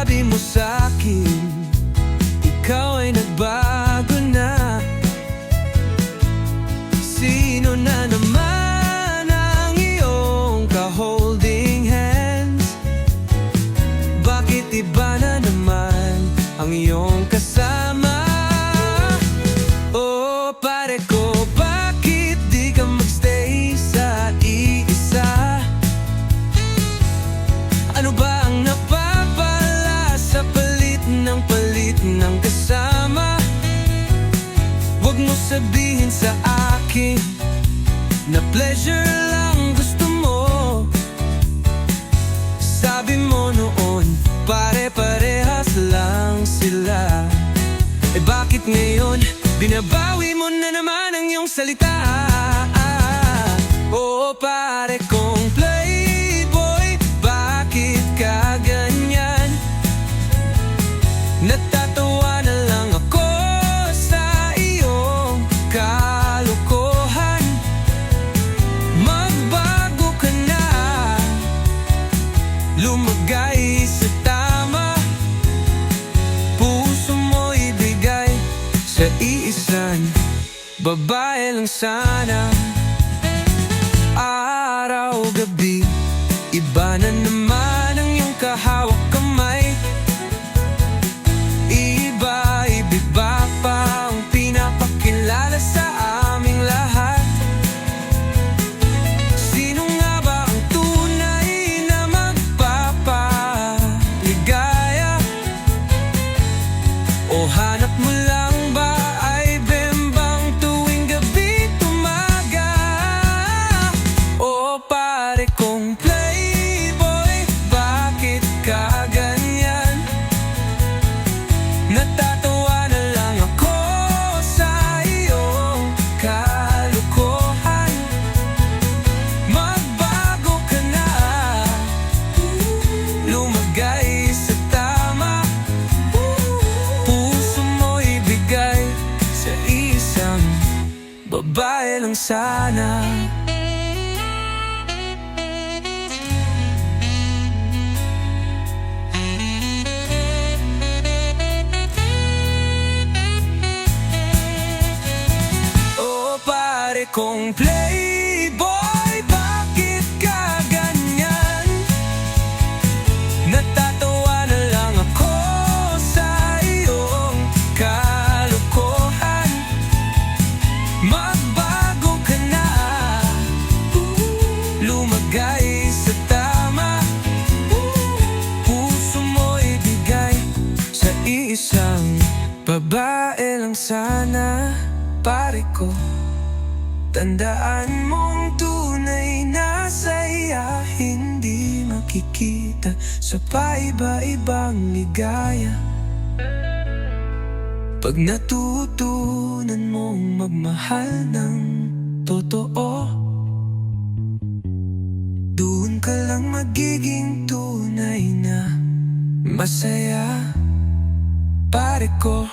Sabi mo sa'kin, ikaw ay nagbago na. Sino na naman ang iyong ka-holding hands? Bakit iba na naman ang iyong kasama? Oh, pare ko, bakit di ka magstay sa iisa? Ano ba ang napapala sa palit ng kasama? Huwag mo sabihin sa akin na pleasure lang gusto mo. Sabi mo noon, pare-parehas lang sila. Eh bakit ngayon, binabawi mo na naman ang iyong salita? Oo, pare kong playboy, bakit ka ganyan? Natatawa na lang ako sa iyong kalokohan. Magbago ka na, lumagay sa tama. Puso mo ibigay sa iisang babae lang sana. Araw-gabi, iba na naman ang iyong kahawak kamay. Iba pa ang pinapakilala sa aming lahat. Sino nga ba ang tunay na magpapaligaya? O hanap mo lang ba ay bembang tuwing gabi tumaga? O pare kong playboy, bakit ka ganyan? Natatawa na lang ako sa iyong kalokohan. Magbago ka na, lumagay sa tama. Puso mo ibigay sa isang babae lang sana. Pare kong playboy, bakit ka ganyan? Natatawa na lang ako sa iyong kalokohan. Magbago ka na, lumagay sa tama. Puso mo ibigay sa isang babae lang sana. Pare ko, tandaan mong tunay na saya hindi makikita sa paiba-ibang ligaya. Pag natutunan mong magmahal ng totoo, doon ka lang magiging tunay na masaya. Pare ko,